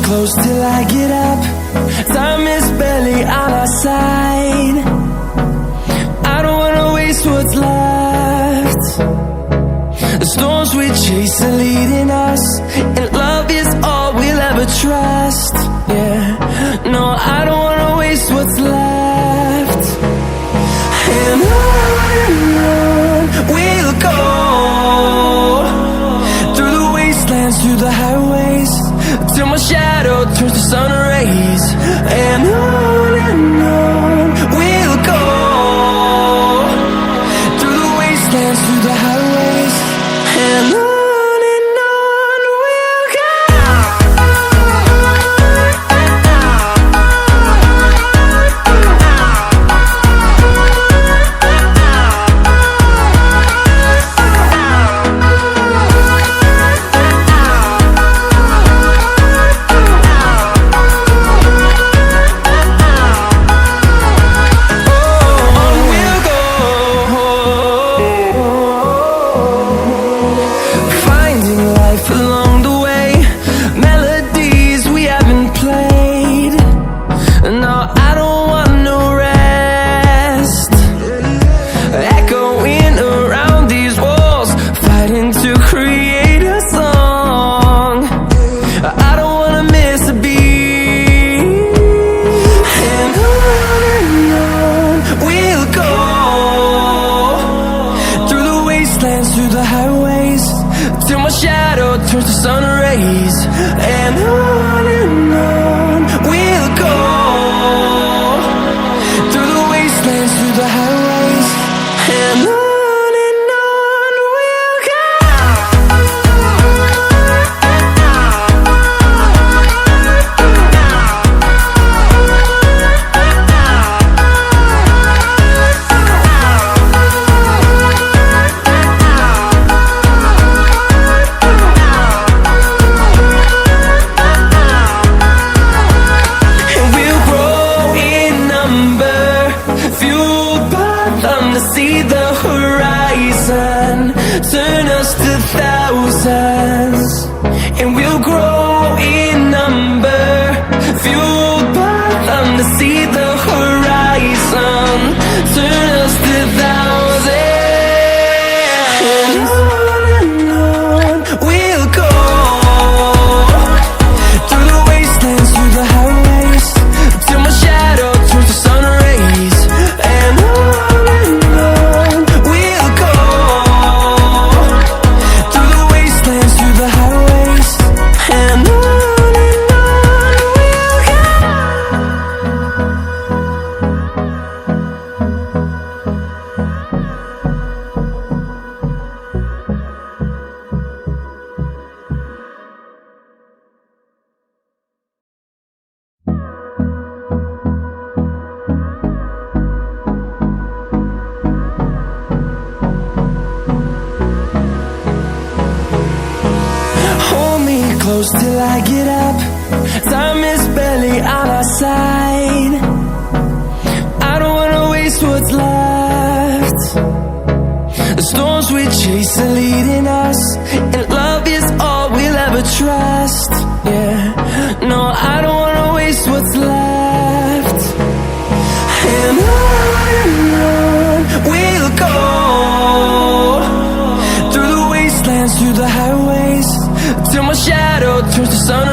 Close till I get up. Time is barely on our side. I don't wanna waste what's left. The storms we chase are leading us, and love is all we'll ever trust. Yeah, no, I don't wanna waste what's left. And on we'll go, through the wastelands, through the highways, till my shadow turns to sun rays. And on we'll go, through the wastelands, through the highways, and on we'll go. Through the highways, till my shadow turns to sun rays. And on we'll go, through the wastelands, through the highways, and on we'll go. See the horizon turn us to thousands, and we'll grow in number, fueled by them to see the horizon turn us to thousands. And on we'll go, through the wastelands, through the highways, till my shadow turns to sun rays. And close till I get up. Time is barely on our side. I don't wanna waste what's left. The storms we chase are leading us, and love is all we'll ever trust. Yeah, no, I don't wanna waste what's left. And on we'll go, through the wastelands, through the highways, till my shadow turns to sun